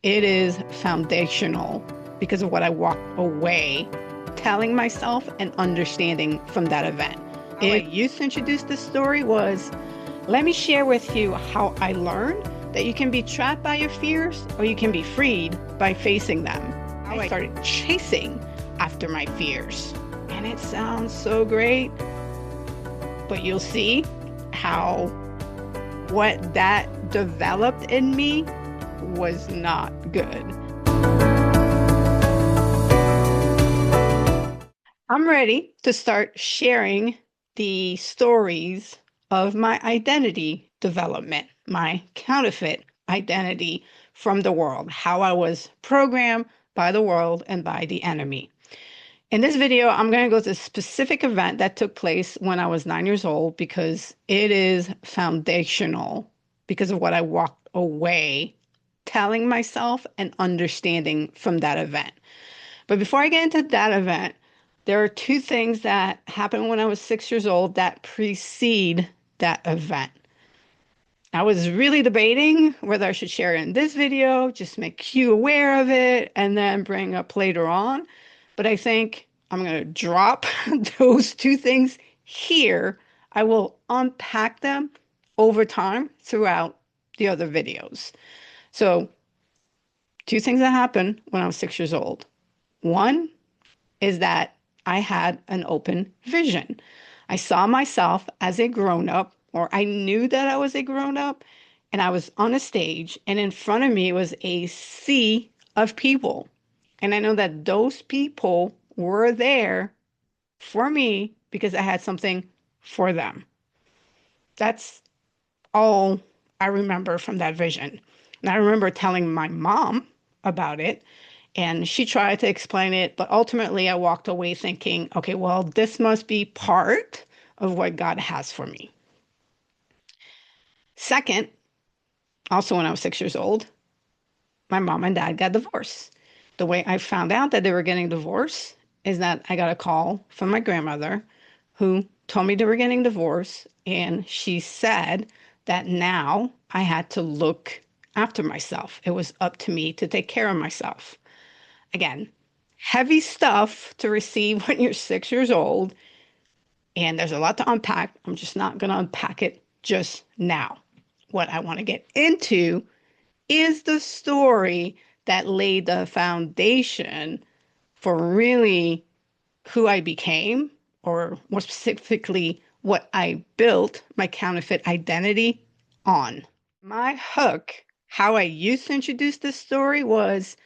It is foundational because of what I walked away telling myself and understanding from that event. How I used to introduce this story was, let me share with you how I learned that you can be trapped by your fears or you can be freed by facing them. I started chasing after my fears. And it sounds so great, but you'll see how what that developed in me was not good. I'm ready to start sharing the stories of my identity development, my counterfeit identity from the world, how I was programmed by the world and by the enemy. In this video, I'm going to go to a specific event that took place when I was 9 years old because it is foundational because of what I walked away telling myself and understanding from that event. But before I get into that event, there are two things that happened when I was 6 years old that precede that event. I was really debating whether I should share it in this video, just make you aware of it, and then bring up later on. But I think I'm going to drop those two things here. I will unpack them over time throughout the other videos. So, two things that happened when I was 6 years old. One is that I had an open vision. I saw myself as a grown up, or I knew that I was a grown up, and I was on a stage, and in front of me was a sea of people. And I know that those people were there for me because I had something for them. That's all I remember from that vision. And I remember telling my mom about it, and she tried to explain it, but ultimately I walked away thinking, okay, well, this must be part of what God has for me. Second, also when I was 6 years old, my mom and dad got divorced. The way I found out that they were getting divorced is that I got a call from my grandmother who told me they were getting divorced, and she said that now I had to look after myself. It was up to me to take care of myself. Again, heavy stuff to receive when you're 6 years old, and there's a lot to unpack. I'm just not going to unpack it just now. What I want to get into is the story that laid the foundation for really who I became, or more specifically, what I built my counterfeit identity on. My hook, how I used to introduce this story was,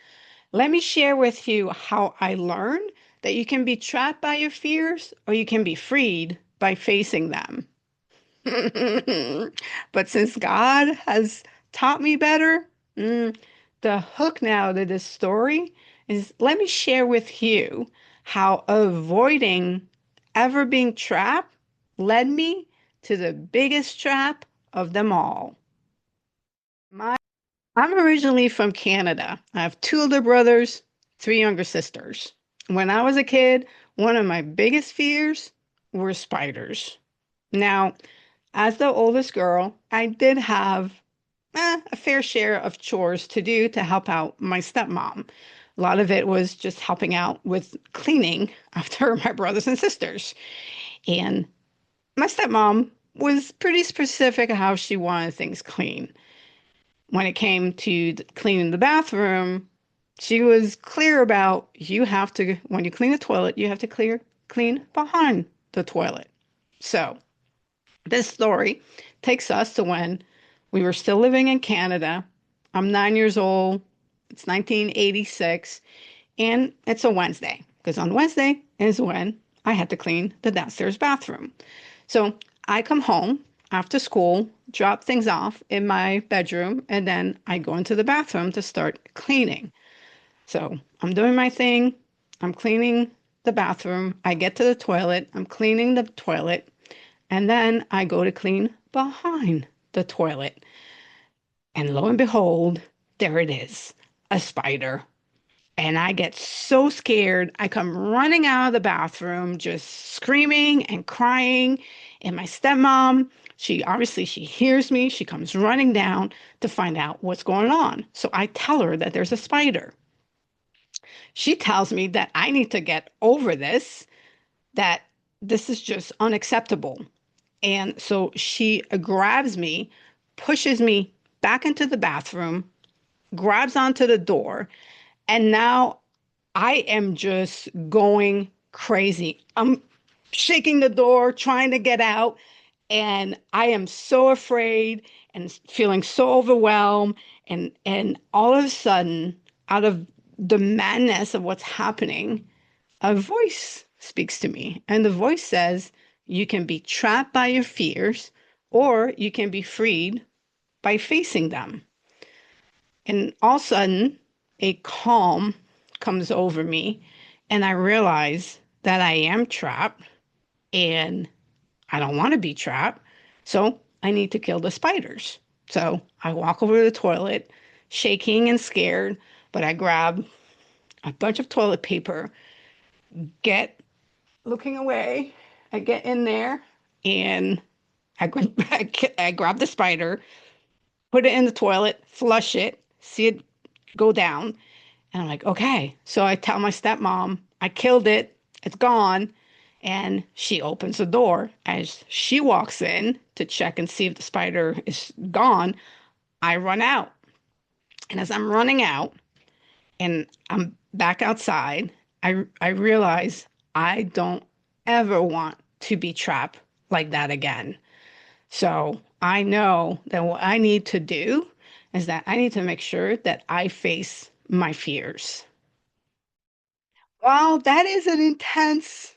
let me share with you how I learned that you can be trapped by your fears or you can be freed by facing them. But since God has taught me better, the hook now to this story is, let me share with you how avoiding ever being trapped led me to the biggest trap of them all. I'm originally from Canada. I have two older brothers, three younger sisters. When I was a kid, one of my biggest fears were spiders. Now, as the oldest girl, I did have a fair share of chores to do to help out my stepmom. A lot of it was just helping out with cleaning after my brothers and sisters. And my stepmom was pretty specific how she wanted things clean. When it came to cleaning the bathroom, she was clear about, you have to, when you clean the toilet, you have to clean behind the toilet. So this story takes us to when we were still living in Canada. I'm 9 years old. It's 1986, and it's a Wednesday because on Wednesday is when I had to clean the downstairs bathroom. So I come home after school, drop things off in my bedroom, and then I go into the bathroom to start cleaning. So I'm doing my thing. I'm cleaning the bathroom. I get to the toilet. I'm cleaning the toilet. And then I go to clean behind the toilet. And lo and behold, there it is, a spider. And I get so scared. I come running out of the bathroom, just screaming and crying. And my stepmom, she hears me. She comes running down to find out what's going on. So I tell her that there's a spider. She tells me that I need to get over this, that this is just unacceptable. And so she grabs me, pushes me back into the bathroom, grabs onto the door, and now I am just going crazy. I'm shaking the door, trying to get out, and I am so afraid and feeling so overwhelmed. And all of a sudden, out of the madness of what's happening, a voice speaks to me. And the voice says, you can be trapped by your fears, or you can be freed by facing them. And all of a sudden, a calm comes over me, and I realize that I am trapped and I don't want to be trapped. So I need to kill the spiders. So I walk over to the toilet, shaking and scared, but I grab a bunch of toilet paper, get looking away. I get in there and I grab the spider, put it in the toilet, flush it, see it go down. And I'm like, okay. So I tell my stepmom, I killed it. It's gone. And she opens the door. As she walks in to check and see if the spider is gone, I run out. And as I'm running out and I'm back outside, I realize I don't ever want to be trapped like that again. So I know that what I need to do is that I need to make sure that I face my fears. Wow, that is an intense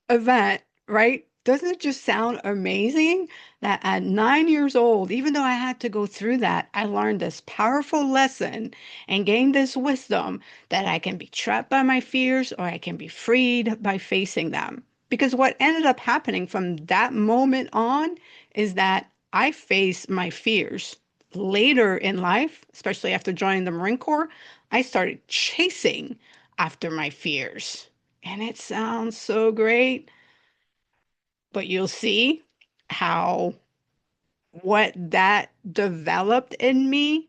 event, right? Doesn't it just sound amazing that at 9 years old, even though I had to go through that, I learned this powerful lesson and gained this wisdom that I can be trapped by my fears or I can be freed by facing them. Because what ended up happening from that moment on is that I faced my fears. Later in life, especially after joining the Marine Corps, I started chasing after my fears. And it sounds so great, but you'll see how what that developed in me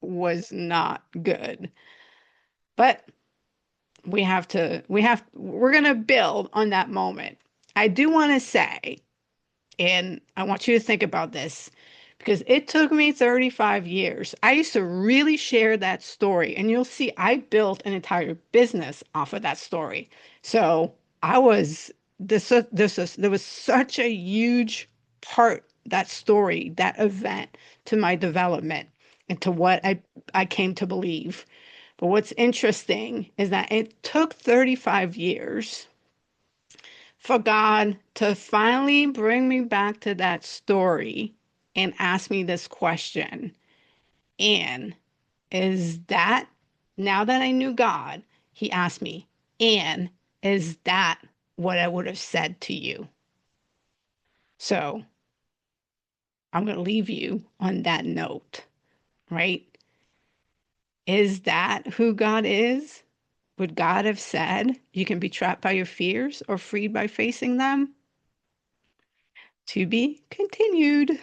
was not good. But we're going to build on that moment. I do want to say, and I want you to think about this because it took me 35 years. I used to really share that story, and you'll see I built an entire business off of that story. So I was there was such a huge part, that story, that event, to my development and to what I came to believe. But what's interesting is that it took 35 years for God to finally bring me back to that story and ask me this question. And is that, now that I knew God, he asked me, and is that what I would have said to you? So I'm going to leave you on that note, right? Is that who God is? Would God have said you can be trapped by your fears or freed by facing them? To be continued.